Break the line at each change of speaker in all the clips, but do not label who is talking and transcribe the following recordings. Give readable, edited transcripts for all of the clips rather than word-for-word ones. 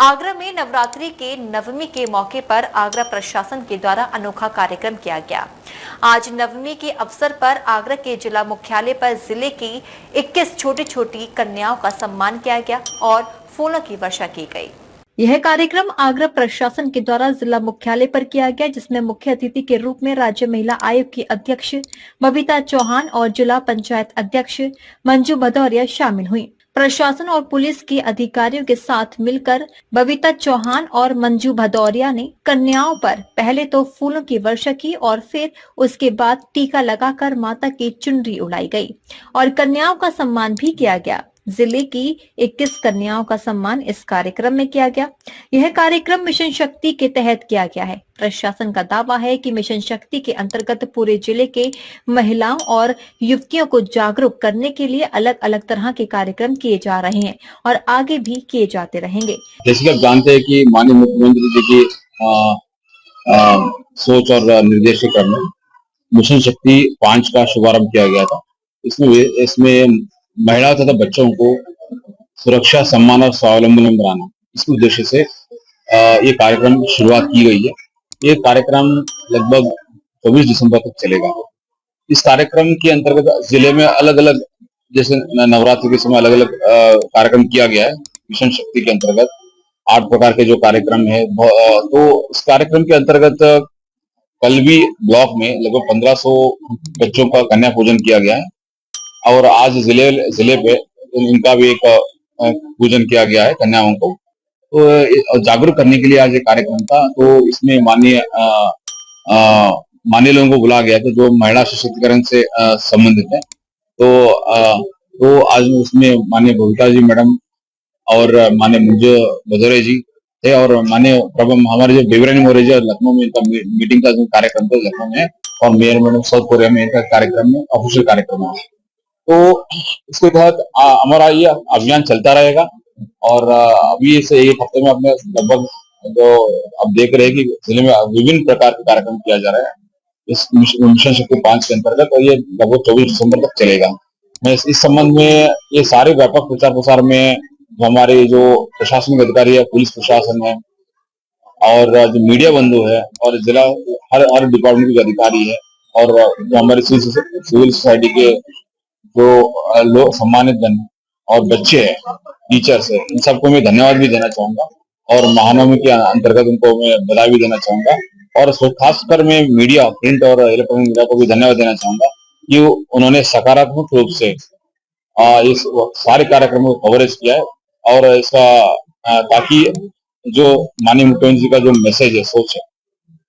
आगरा में नवरात्रि के नवमी के मौके पर आगरा प्रशासन के द्वारा अनोखा कार्यक्रम किया गया। आज नवमी के अवसर पर आगरा के जिला मुख्यालय पर जिले की 21 छोटी छोटी कन्याओं का सम्मान किया गया और फूलों की वर्षा की गई। यह कार्यक्रम आगरा प्रशासन के द्वारा जिला मुख्यालय पर किया गया, जिसमें मुख्य अतिथि के रूप में राज्य महिला आयोग की अध्यक्ष बबीता चौहान और जिला पंचायत अध्यक्ष मंजू भदौरिया शामिल हुई। प्रशासन और पुलिस के अधिकारियों के साथ मिलकर बबीता चौहान और मंजू भदौरिया ने कन्याओं पर पहले तो फूलों की वर्षा की और फिर उसके बाद टीका लगाकर माता की चुनरी उड़ाई गई और कन्याओं का सम्मान भी किया गया। जिले की 21 कन्याओं का सम्मान इस कार्यक्रम में किया गया। यह कार्यक्रम मिशन शक्ति के तहत किया गया है। प्रशासन का दावा है कि मिशन शक्ति के अंतर्गत पूरे जिले के महिलाओं और युवतियों को जागरूक करने के लिए अलग अलग तरह के कार्यक्रम किए जा रहे हैं और आगे भी किए जाते रहेंगे।
जैसे कि आप जानते हैं कि माननीय मुख्यमंत्री जी की सोच और निर्देश के क्रम में मिशन शक्ति 5 का शुभारंभ किया गया था। इसमें महिलाओं तथा बच्चों को सुरक्षा, सम्मान और स्वावलंबन बनाना, इस उद्देश्य से ये कार्यक्रम शुरुआत की गई है। ये कार्यक्रम लगभग 24 दिसंबर तक चलेगा। इस कार्यक्रम के अंतर्गत जिले में अलग अलग, जैसे नवरात्रि के समय अलग अलग कार्यक्रम किया गया है। मिशन शक्ति के अंतर्गत 8 प्रकार के जो कार्यक्रम है, तो इस कार्यक्रम के अंतर्गत कल भी ब्लॉक में लगभग 1500 बच्चों का कन्या पूजन किया गया है और आज जिले पे इनका भी एक पूजन किया गया है कन्याओं को। तो जागरूक करने के लिए आज एक कार्यक्रम था। तो इसमें माननीय लोगों को बुलाया गया था जो महिला सशक्तिकरण से संबंधित है। तो आज उसमें माननीय बबीता जी मैडम और माननीय मंजू भदौरिया जी थे और माननीय हमारे जो देवरानी मौर्य जी लखनऊ में इनका मीटिंग का जो कार्यक्रम था लखनऊ में, और मेयर मैडम साउथ कोरिया में इनका कार्यक्रम में ऑफिशियल कार्यक्रम है। तो इसके तहत हमारा ये अभियान चलता रहेगा और अभी से एक हफ्ते में अपने लगभग जो अब देख रहे हैं कि जिले में विभिन्न प्रकार के कार्यक्रम किया जा रहा है इस मिशन शक्ति 5 के अंतर्गत, और ये लगभग 24 दिसंबर तक चलेगा। मैं इस संबंध में ये सारे व्यापक प्रचार प्रसार में जो हमारे जो प्रशासनिक अधिकारी है, पुलिस प्रशासन है और जो मीडिया बंधु है और जिला हर डिपार्टमेंट के अधिकारी है और जो हमारे सिविल सोसाइटी के जो लोग सम्मानित जन और बच्चे हैं, टीचर्स है, इन सबको मैं धन्यवाद भी देना चाहूंगा और महानवमी के अंतर्गत उनको मैं बधाई भी देना चाहूंगा और खासकर मैं मीडिया, प्रिंट और इलेक्ट्रॉनिक मीडिया को भी धन्यवाद देना चाहूंगा कि उन्होंने सकारात्मक रूप से इस सारे कार्यक्रमों को कवरेज किया है और इसका ताकि जो माननीय मुख्यमंत्री जी का जो मैसेज है, सोच है,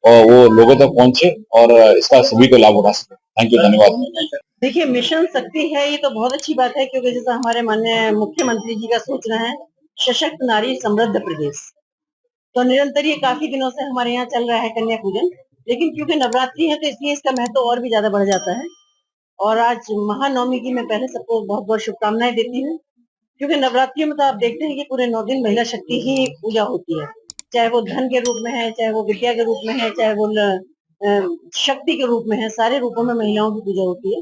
और वो लोगों तक पहुंचे और इसका सभी को लाभ उठा सके। थैंक यू, धन्यवाद।
देखिए, मिशन शक्ति है ये तो बहुत अच्छी बात है, क्योंकि जैसा हमारे माननीय मुख्यमंत्री जी का सोचना है सशक्त नारी समृद्ध प्रदेश, तो निरंतर ये काफी दिनों से हमारे यहाँ चल रहा है कन्या पूजन। लेकिन क्योंकि नवरात्रि है तो इसलिए इसका महत्व और भी ज्यादा बढ़ जाता है। और आज महानवमी की मैं पहले सबको बहुत बहुत शुभकामनाएं देती हूँ, क्योंकि नवरात्रि में तो आप देखते हैं कि पूरे 9 दिन महिला शक्ति ही पूजा होती है, चाहे वो धन के रूप में है, चाहे वो विद्या के रूप में है, चाहे वो शक्ति के रूप में है, सारे रूपों में महिलाओं की पूजा होती है।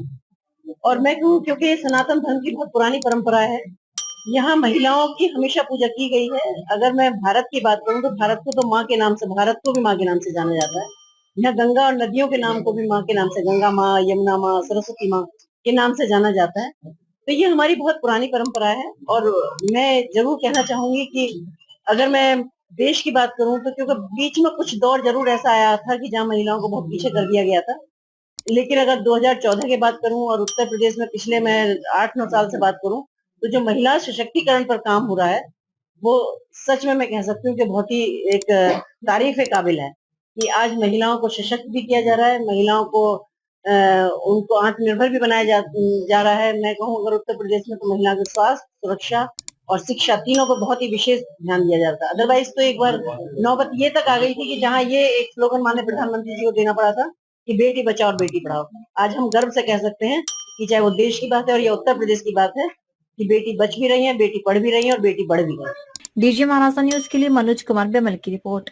और मैं कहूँ क्योंकि सनातन धर्म की बहुत पुरानी परंपरा है, यहाँ महिलाओं की हमेशा पूजा की गई है। अगर मैं भारत की बात करूँ तो भारत को तो माँ के नाम से, भारत को भी माँ के नाम से जाना जाता है। यहाँ गंगा और नदियों के नाम को भी माँ के नाम से, गंगा माँ, यमुना माँ, सरस्वती माँ के नाम से जाना जाता है। तो ये हमारी बहुत पुरानी परंपरा है। और मैं जरूर कहना चाहूंगी कि अगर मैं देश की बात करूं तो क्योंकि बीच में कुछ दौर जरूर ऐसा आया था कि जहाँ महिलाओं को बहुत पीछे कर दिया गया था, लेकिन अगर 2014 की बात करूं और उत्तर प्रदेश में पिछले मैं 8-9 साल से बात करूं, तो जो महिला सशक्तिकरण पर काम हो रहा है वो सच में मैं कह सकती हूँ कि बहुत ही एक तारीफ के काबिल है कि आज महिलाओं को सशक्त भी किया जा रहा है, महिलाओं को उनको आत्मनिर्भर भी बनाया जा रहा है। मैं कहूँ अगर उत्तर प्रदेश में तो महिला के स्वास्थ्य, सुरक्षा और शिक्षा तीनों पर बहुत ही विशेष ध्यान दिया जाता है। अदरवाइज तो एक बार नौबत ये तक आ गई थी कि जहाँ ये एक स्लोगन माननीय प्रधानमंत्री जी को देना पड़ा था कि बेटी बचाओ और बेटी पढ़ाओ। आज हम गर्व से कह सकते हैं कि चाहे वो देश की बात है और या उत्तर प्रदेश की बात है कि बेटी बच भी रही है, बेटी पढ़ भी रही है और बेटी बढ़ भी रही है।
डीजी महाराष्ट्र न्यूज के लिए मनोज कुमार बेमल की रिपोर्ट।